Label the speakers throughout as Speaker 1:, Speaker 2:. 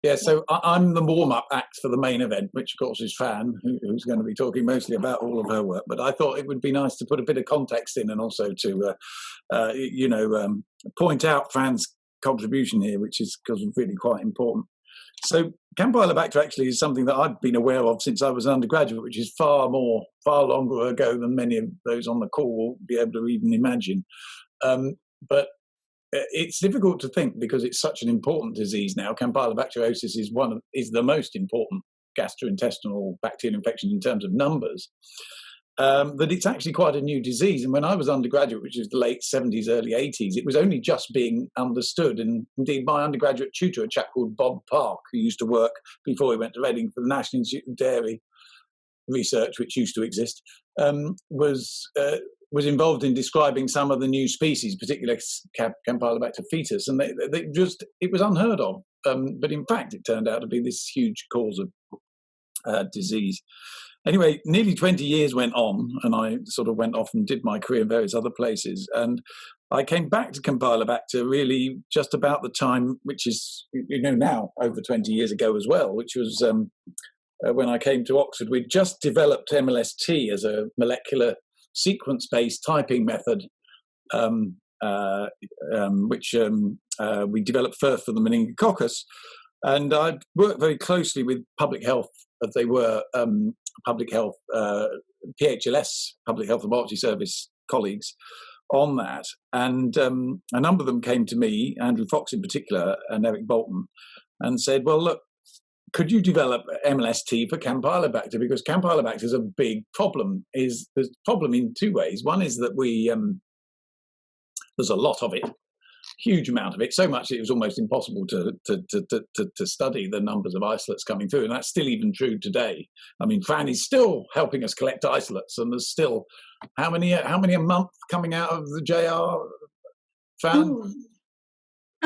Speaker 1: Yeah, so I'm the warm-up act for the main event, which of course is Fran, who's going to be talking mostly about all of her work. But I thought it would be nice to put a bit of context in, and also to, point out Fran's contribution here, which is really quite important. So Campylobacter actually is something that I've been aware of since I was an undergraduate, which is far longer ago than many of those on the call will be able to even imagine. But it's difficult to think because it's such an important disease now. Campylobacteriosis is the most important gastrointestinal bacterial infection in terms of numbers. That it's actually quite a new disease. And when I was undergraduate, which was the late 70s, early 80s, it was only just being understood. And indeed, my undergraduate tutor, a chap called Bob Park, who used to work before he went to Reading for the National Institute of Dairy Research, which used to exist, was involved in describing some of the new species, particularly Campylobacter fetus, and it was unheard of. But in fact, it turned out to be this huge cause of disease. Anyway, nearly 20 years went on, and I sort of went off and did my career in various other places. And I came back to Campylobacter really just about the time, which is, now over 20 years ago as well, which was when I came to Oxford. We'd just developed MLST as a molecular sequence-based typing method, which we developed first for the meningococcus. And I worked very closely with public health, as they were public health, PHLS, Public Health Laboratory Service colleagues on that. And a number of them came to me, Andrew Fox in particular, and Eric Bolton, and said, well, look, could you develop MLST for Campylobacter? Because Campylobacter is a big problem. There's a problem in two ways. One is that there's a lot of it, huge amount of it, so much it was almost impossible to study the numbers of isolates coming through, and that's still even true today. I mean, Fran is still helping us collect isolates, and there's still how many a month coming out of the JR, Fran?
Speaker 2: Ooh.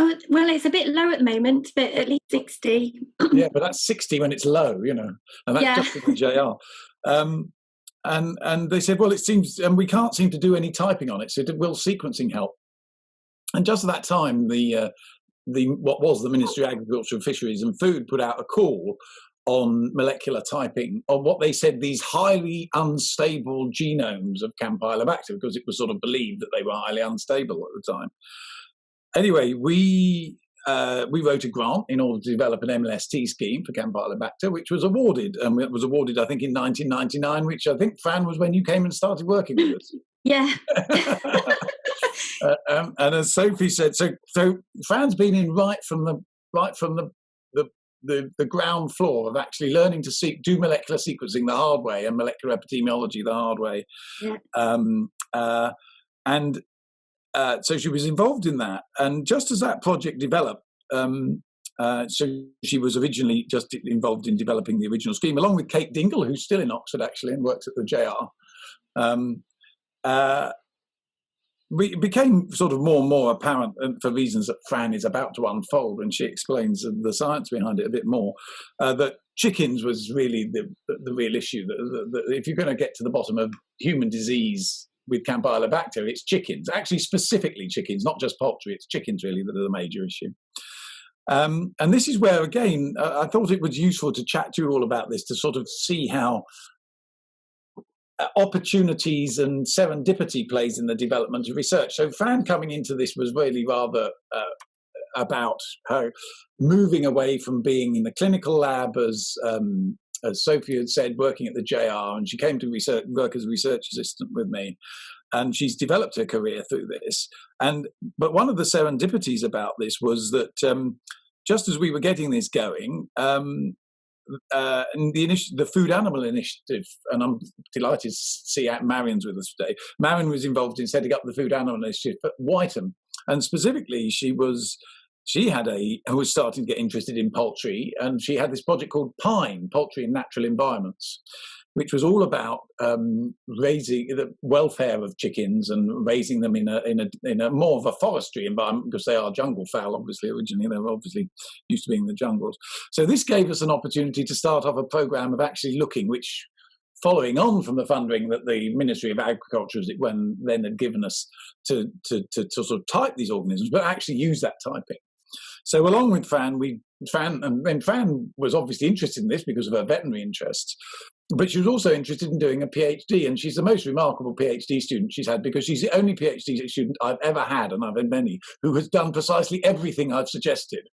Speaker 2: Oh, well, it's a bit low at the moment, but at least 60.
Speaker 1: Yeah, but that's 60 when it's low, and that's just for the JR. And they said, well, it seems, and we can't seem to do any typing on it, so will sequencing help? And just at that time, what was the Ministry of Agriculture, Fisheries and Food put out a call on molecular typing of what they said these highly unstable genomes of Campylobacter, because it was sort of believed that they were highly unstable at the time. Anyway, we wrote a grant in order to develop an MLST scheme for Campylobacter, which was awarded. And it was awarded, I think, in 1999, which I think, Fran, was when you came and started working with us.
Speaker 2: Yeah.
Speaker 1: And as Sophie said, so Fran's been in right from the ground floor of actually learning to do molecular sequencing the hard way and molecular epidemiology the hard way. Yeah. So she was involved in that. And just as that project developed, so she was originally just involved in developing the original scheme, along with Kate Dingle, who's still in Oxford, actually, and works at the JR. It became sort of more and more apparent, for reasons that Fran is about to unfold when she explains the science behind it a bit more, that chickens was really the real issue. That if you're going to get to the bottom of human disease with Campylobacter, it's chickens, actually specifically chickens, not just poultry, it's chickens really that are the major issue. And this is where, again, I thought it was useful to chat to you all about this, to sort of see how opportunities and serendipity plays in the development of research. So Fran coming into this was really rather about her moving away from being in the clinical lab, as Sophie had said, working at the JR, and she came to work as a research assistant with me, and she's developed her career through this. But one of the serendipities about this was that just as we were getting this going, and the Food Animal Initiative, and I'm delighted to see Marion's with us today. Marion was involved in setting up the Food Animal Initiative at Whiteham, and specifically she was starting to get interested in poultry, and she had this project called PINE, Poultry in Natural Environments, which was all about raising the welfare of chickens and raising them in a more of a forestry environment, because they are jungle fowl, obviously. Originally, they were obviously used to being in the jungles. So this gave us an opportunity to start off a program of actually looking, which, following on from the funding that the Ministry of Agriculture then had given us to sort of type these organisms, but actually use that typing. So along with Fran, we Fran was obviously interested in this because of her veterinary interests, but she was also interested in doing a PhD, and she's the most remarkable PhD student she's had, because she's the only PhD student I've ever had, and I've had many, who has done precisely everything I've suggested.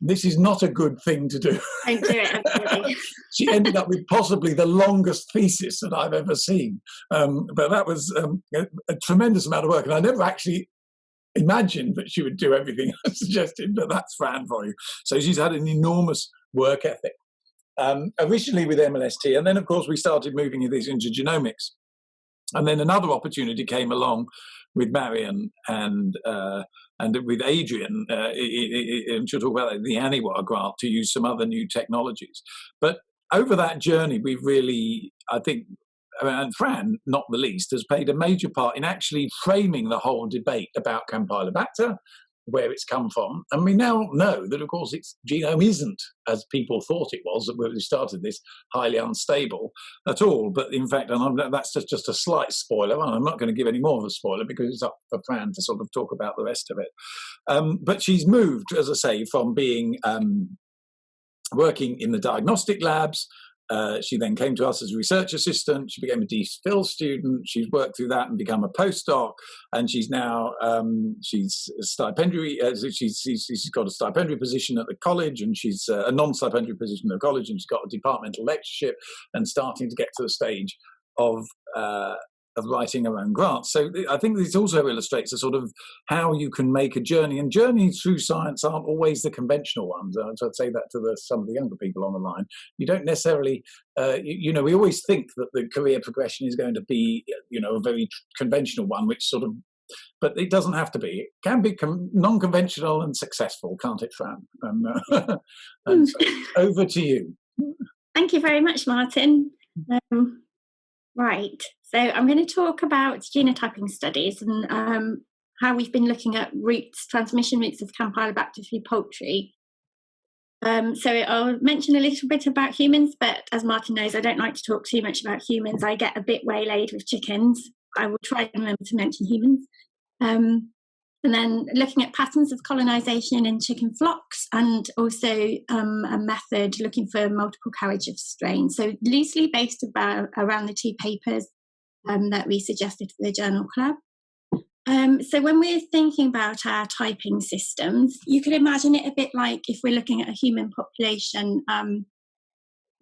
Speaker 1: This is not a good thing to do.
Speaker 2: Don't do it, everybody.
Speaker 1: She ended up with possibly the longest thesis that I've ever seen. But that was a tremendous amount of work, and I never actually imagined that she would do everything I suggested, but that's Fran for you. So she's had an enormous work ethic. Originally with MLST, and then of course we started moving these into genomics. And then another opportunity came along with Marion and with Adrian, and she'll talk about the Aniwa grant, to use some other new technologies. But over that journey, we've really, I think, and Fran, not the least, has played a major part in actually framing the whole debate about Campylobacter, where it's come from. And we now know that, of course, its genome isn't, as people thought it was when we started this, highly unstable at all. But in fact, and that's just a slight spoiler, and I'm not going to give any more of a spoiler because it's up for Fran to sort of talk about the rest of it. But she's moved, as I say, from being working in the diagnostic labs. She then came to us as a research assistant. She became a DPhil student. She's worked through that and become a postdoc. And she's now she's a stipendiary. She's got a stipendiary position at the college, and she's a non-stipendiary position at the college, and she's got a departmental lectureship and starting to get to the stage of writing her own grants. So I think this also illustrates a sort of how you can make a journey, and journeys through science aren't always the conventional ones. So I'd say that to some of the younger people on the line. You don't necessarily, we always think that the career progression is going to be, a very conventional one, which sort of, but it doesn't have to be. It can be non-conventional and successful, can't it, Fran? And so over to you.
Speaker 2: Thank you very much, Martin. Right, so I'm going to talk about genotyping studies and how we've been looking at transmission routes of Campylobacter through poultry. So I'll mention a little bit about humans, but as Martin knows, I don't like to talk too much about humans. I get a bit waylaid with chickens. I will try and remember to mention humans. And then looking at patterns of colonisation in chicken flocks, and also a method looking for multiple carriage of strains. So loosely based around the two papers that we suggested for the journal club. So when we're thinking about our typing systems, you can imagine it a bit like if we're looking at a human population,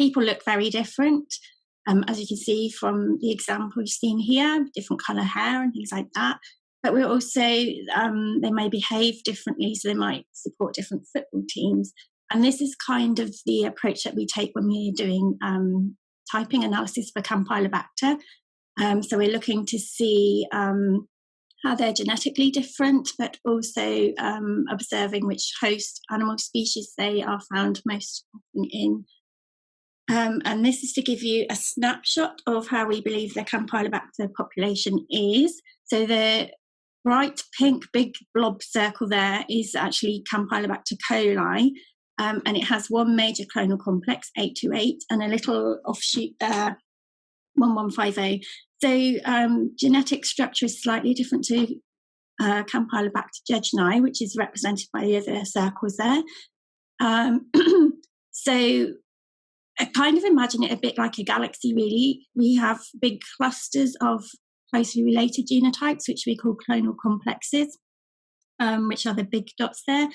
Speaker 2: people look very different. As you can see from the example you've seen here, different colour hair and things like that. But we're also, they may behave differently, so they might support different football teams. And this is kind of the approach that we take when we're doing typing analysis for Campylobacter. So we're looking to see how they're genetically different, but also observing which host animal species they are found most often in. And this is to give you a snapshot of how we believe the Campylobacter population is. So the bright pink big blob circle there is actually Campylobacter coli, and it has one major clonal complex, 828, and a little offshoot there, 1150. So genetic structure is slightly different to Campylobacter jejuni, which is represented by the other circles there. So I kind of imagine it a bit like a galaxy, really. We have big clusters of closely related genotypes, which we call clonal complexes, which are the big dots there.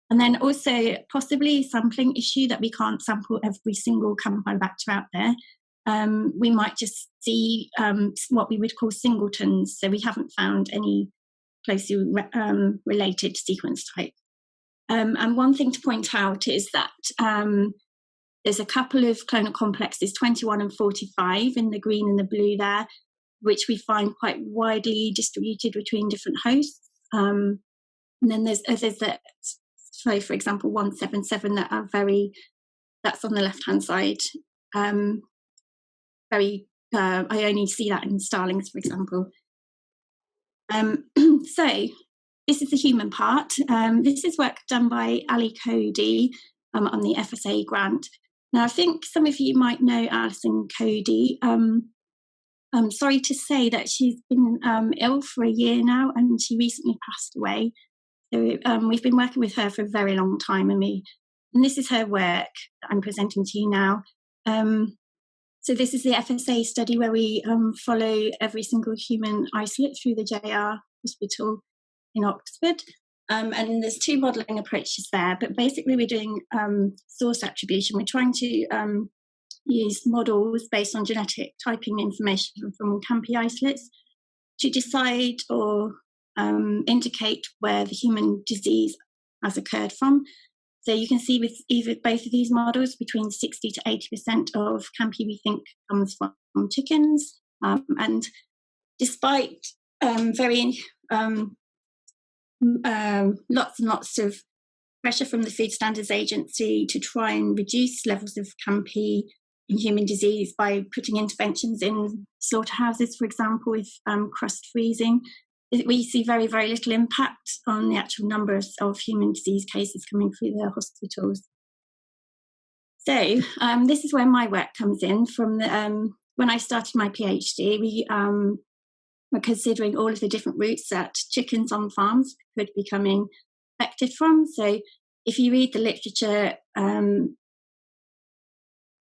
Speaker 2: And then also possibly a sampling issue that we can't sample every single Campylobacter out there. We might just see what we would call singletons. So we haven't found any closely related sequence type. And one thing to point out is that there's a couple of clonal complexes, 21 and 45 in the green and the blue there, which we find quite widely distributed between different hosts. And then there's others that, so for example, 177 that are that's on the left-hand side. I only see that in starlings, for example. So this is the human part. This is work done by Ali Cody on the FSA grant. Now, I think some of you might know Alison Cody. I'm sorry to say that she's been ill for a year now, and she recently passed away. So we've been working with her for a very long time, and we and this is her work that I'm presenting to you now. So this is the Fsa study where we follow every single human isolate through the JR hospital in Oxford. And there's two modelling approaches there, but basically we're doing source attribution. We're trying to use models based on genetic typing information from Campy isolates to decide or indicate where the human disease has occurred from. So you can see with both of these models, between 60 to 80% of Campy we think comes from chickens. And despite lots and lots of pressure from the Food Standards Agency to try and reduce levels of Campy in human disease by putting interventions in slaughterhouses, for example, with crust freezing, we see very, very little impact on the actual numbers of human disease cases coming through the hospitals. So this is where my work comes in. From the, when I started my PhD, we were considering all of the different routes that chickens on farms could be coming affected from. So if you read the literature,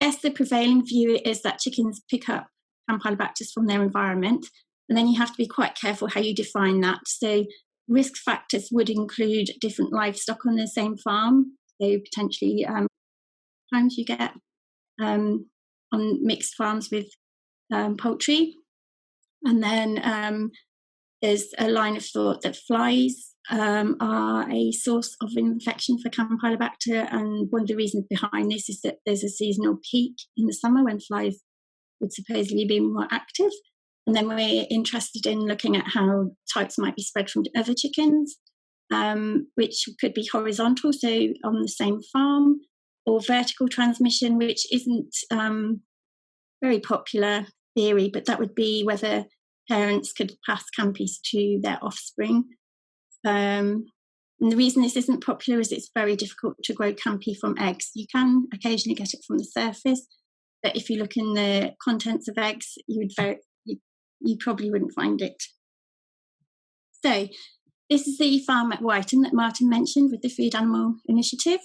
Speaker 2: yes, the prevailing view is that chickens pick up Campylobacter from their environment, and then you have to be quite careful how you define that. So risk factors would include different livestock on the same farm. So potentially times you get on mixed farms with poultry. And then there's a line of thought that flies are a source of infection for Campylobacter, and one of the reasons behind this is that there's a seasonal peak in the summer when flies would supposedly be more active. And then we're interested in looking at how types might be spread from other chickens, which could be horizontal, so on the same farm, or vertical transmission, which isn't very popular theory, but that would be whether parents could pass Campys to their offspring. And the reason this isn't popular is it's very difficult to grow Campy from eggs. You can occasionally get it from the surface, but if you look in the contents of eggs, you probably wouldn't find it. So this is the farm at Whiten that Martin mentioned with the Food Animal Initiative.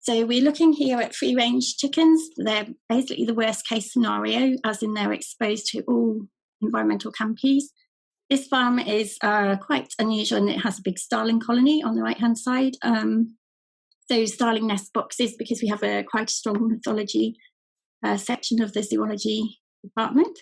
Speaker 2: So we're looking here at free-range chickens. They're basically the worst case scenario, as in they're exposed to all environmental Campys. This farm is quite unusual, and it has a big starling colony on the right-hand side. So starling nest boxes, because we have quite a strong ornithology section of the Zoology department,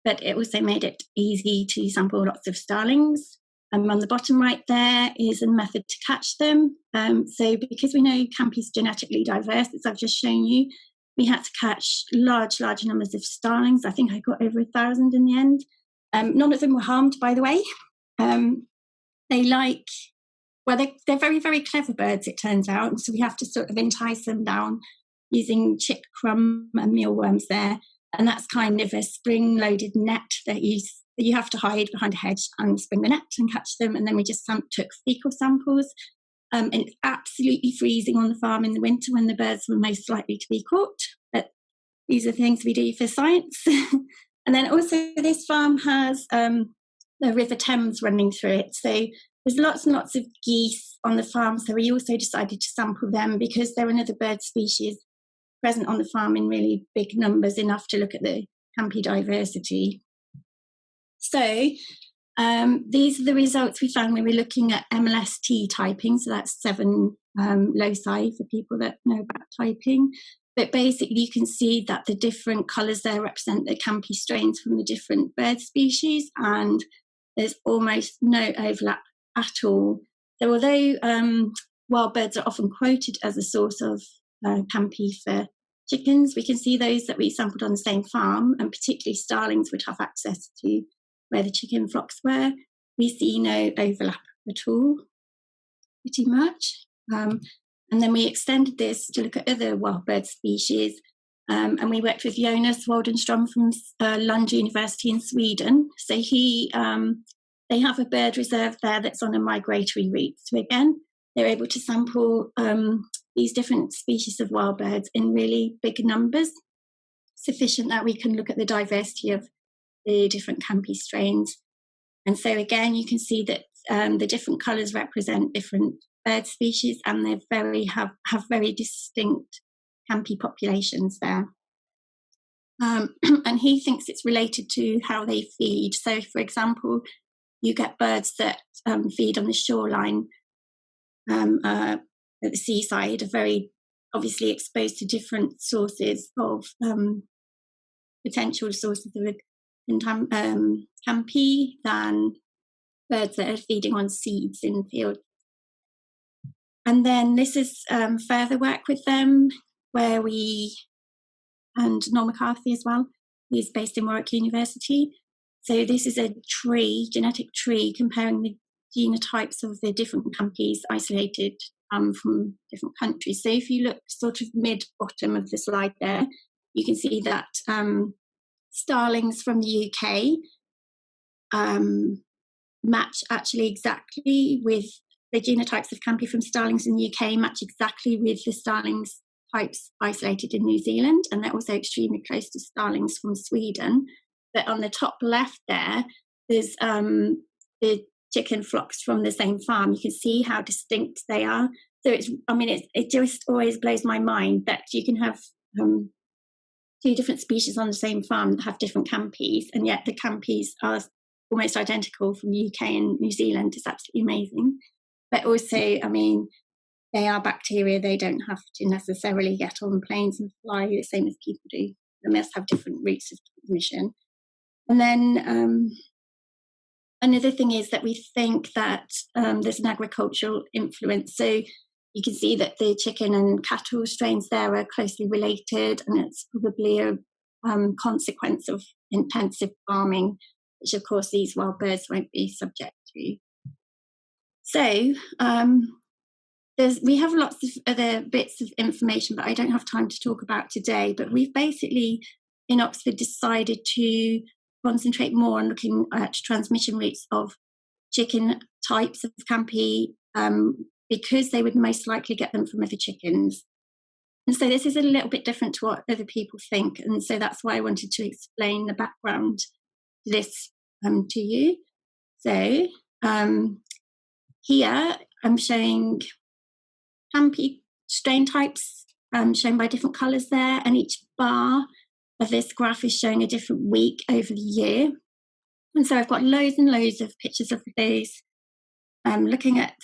Speaker 2: but it also made it easy to sample lots of starlings. On the bottom right there is a method to catch them. So because we know Campy is genetically diverse, as I've just shown you, we had to catch large numbers of starlings. I think I got over 1,000 in the end. None of them were harmed, by the way. They're very, very clever birds, it turns out. And so we have to sort of entice them down using chick crumb and mealworms there. And that's kind of a spring-loaded net that you have to hide behind a hedge and spring the net and catch them. And then we just took fecal samples. And it's absolutely freezing on the farm in the winter when the birds were most likely to be caught. But these are things we do for science. And then also this farm has the River Thames running through it. So there's lots and lots of geese on the farm. So we also decided to sample them because they're another bird species present on the farm in really big numbers, enough to look at the Campy diversity. So these are the results we found when we were looking at MLST typing. So that's 7 loci for people that know about typing. But basically you can see that the different colours there represent the Campy strains from the different bird species, and there's almost no overlap at all. So although wild birds are often quoted as a source of Campy for chickens, we can see those that we sampled on the same farm, and particularly starlings would have access to where the chicken flocks were. We see no overlap at all, pretty much. And then we extended this to look at other wild bird species, and we worked with Jonas Waldenstrom from Lund University in Sweden. So they have a bird reserve there that's on a migratory route. So again, they're able to sample these different species of wild birds in really big numbers, sufficient that we can look at the diversity of the different Campy strains. And so again, you can see that the different colours represent different bird species, and they have very distinct Campy populations there. And he thinks it's related to how they feed. So, for example, you get birds that feed on the shoreline at the seaside, are very obviously exposed to different sources of potential sources of Campy than birds that are feeding on seeds in fields. And then this is further work with them, where and Noel McCarthy as well, he's based in Warwick University. So this is a genetic tree, comparing the genotypes of the different Campys isolated from different countries. So if you look sort of mid-bottom of the slide there, you can see that starlings from the UK match actually exactly with the genotypes of Campy from starlings in the UK, match exactly with the starlings types isolated in New Zealand, and they're also extremely close to starlings from Sweden. But on the top left there's the chicken flocks from the same farm. You can see how distinct they are. So it just always blows my mind that you can have two different species on the same farm that have different Campys, and yet the Campys are almost identical from the UK and New Zealand. It's absolutely amazing. But also, they are bacteria. They don't have to necessarily get on planes and fly the same as people do. They must have different routes of transmission. And then another thing is that we think that there's an agricultural influence. So you can see that the chicken and cattle strains there are closely related, and it's probably a consequence of intensive farming, which of course these wild birds won't be subject to. So we have lots of other bits of information, but I don't have time to talk about today. But we've basically, in Oxford, decided to concentrate more on looking at transmission routes of chicken types of Campy, because they would most likely get them from other chickens. And so this is a little bit different to what other people think. And so that's why I wanted to explain the background to this to you. So here I'm showing Campy strain types shown by different colours there, and each bar of this graph is showing a different week over the year. And so I've got loads and loads of pictures of those looking at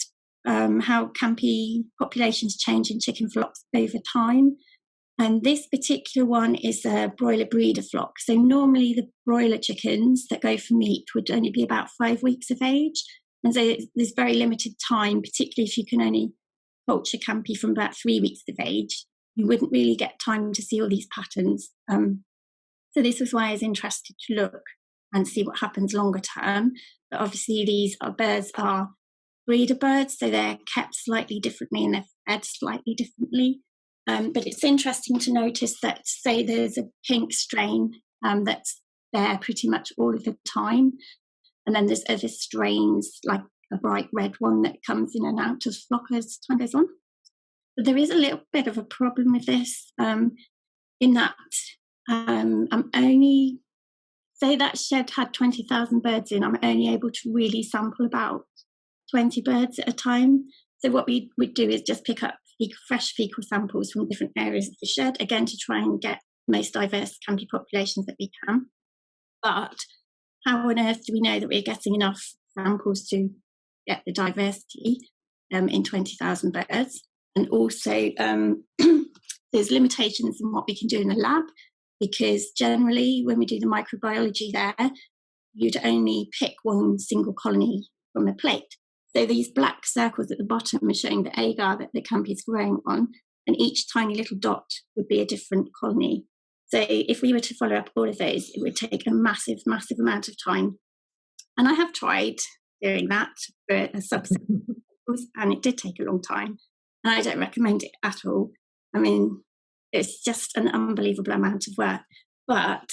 Speaker 2: how Campy populations change in chicken flocks over time. And this particular one is a broiler breeder flock. So normally the broiler chickens that go for meat would only be about 5 weeks of age. And so there's very limited time, particularly if you can only culture Campy from about 3 weeks of age. You wouldn't really get time to see all these patterns. So this was why I was interested to look and see what happens longer term. But obviously these birds are breeder birds, so they're kept slightly differently and they're fed slightly differently. But it's interesting to notice that, say, there's a pink strain that's there pretty much all of the time. And then there's other strains, like a bright red one that comes in and out of flock as time goes on. But there is a little bit of a problem with this, in that I'm only, say that shed had 20,000 birds in, I'm only able to really sample about 20 birds at a time. So what we would do is just pick up fresh fecal samples from different areas of the shed, again, to try and get the most diverse Campy populations that we can. But how on earth do we know that we're getting enough samples to get the diversity in 20,000 birds? And also, there's limitations in what we can do in the lab, because generally when we do the microbiology there, you'd only pick one single colony from a plate. So these black circles at the bottom are showing the agar that the Campy is growing on, and each tiny little dot would be a different colony. So if we were to follow up all of those, it would take a massive, massive amount of time. And I have tried doing that for a subset, and it did take a long time. And I don't recommend it at all. I mean, it's just an unbelievable amount of work. But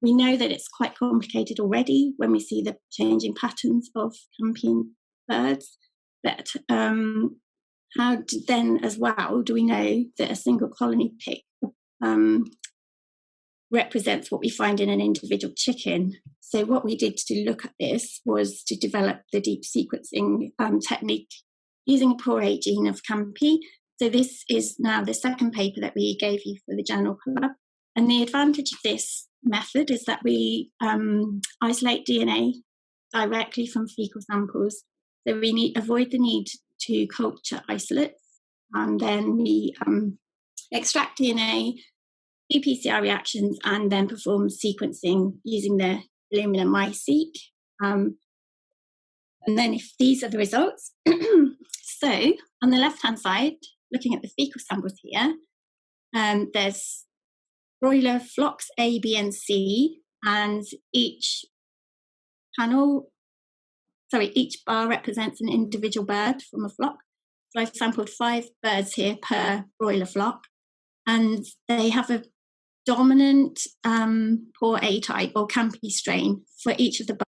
Speaker 2: we know that it's quite complicated already when we see the changing patterns of Campy birds. But how then as well do we know that a single colony pick represents what we find in an individual chicken? So what we did to look at this was to develop the deep sequencing technique using a poor A gene of Campy. So this is now the second paper that we gave you for the Journal Club. And the advantage of this method is that we isolate DNA directly from fecal samples. So we avoid the need to culture isolates. And then we extract DNA, do PCR reactions, and then perform sequencing using the Illumina MiSeq. And then if these are the results, so on the left-hand side, looking at the fecal samples here, there's broiler flocks A, B, and C, and each bar represents an individual bird from a flock. So I've sampled 5 birds here per broiler flock, and they have a dominant poor A type or Campy strain for each of the birds.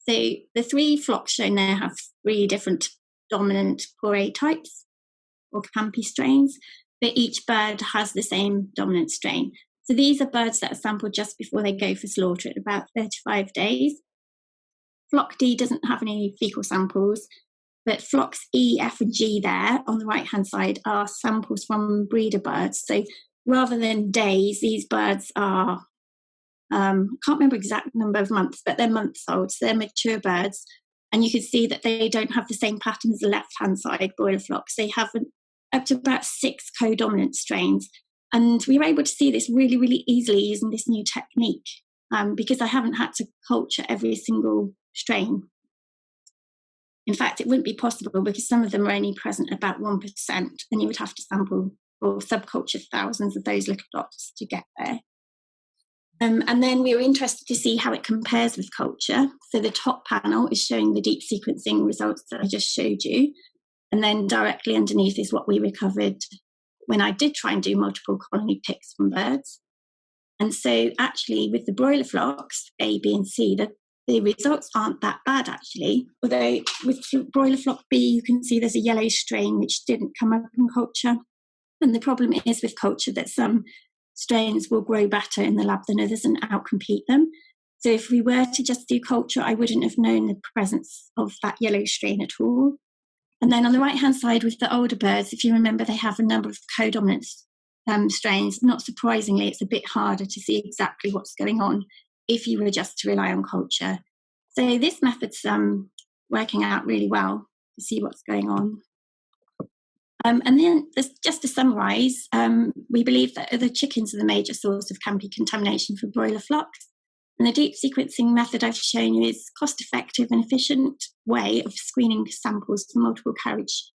Speaker 2: So the 3 flocks shown there have 3 different dominant poor A types or Campy strains, but each bird has the same dominant strain. So these are birds that are sampled just before they go for slaughter at about 35 days. Flock D doesn't have any fecal samples, but flocks E, F, and G there on the right-hand side are samples from breeder birds. So rather than days, these birds are, I can't remember exact number of months, but they're months old, so they're mature birds. And you can see that they don't have the same pattern as the left-hand side broiler flocks. They have up to about 6 co-dominant strains. And we were able to see this really, really easily using this new technique because I haven't had to culture every single strain. In fact, it wouldn't be possible because some of them are only present about 1%, and you would have to sample or subculture thousands of those little dots to get there. And then we were interested to see how it compares with culture. So the top panel is showing the deep sequencing results that I just showed you. And then directly underneath is what we recovered when I did try and do multiple colony picks from birds. And so actually with the broiler flocks, A, B, and C, the results aren't that bad actually. Although with broiler flock B, you can see there's a yellow strain which didn't come up in culture. And the problem is with culture that some strains will grow better in the lab than others and outcompete them. So if we were to just do culture, I wouldn't have known the presence of that yellow strain at all. And then on the right-hand side with the older birds, if you remember, they have a number of co-dominant strains. Not surprisingly, it's a bit harder to see exactly what's going on if you were just to rely on culture. So this method's working out really well to see what's going on. And then just to summarise, we believe that other chickens are the major source of Campy contamination for broiler flocks. And the deep sequencing method I've shown you is a cost-effective and efficient way of screening samples for multiple carriage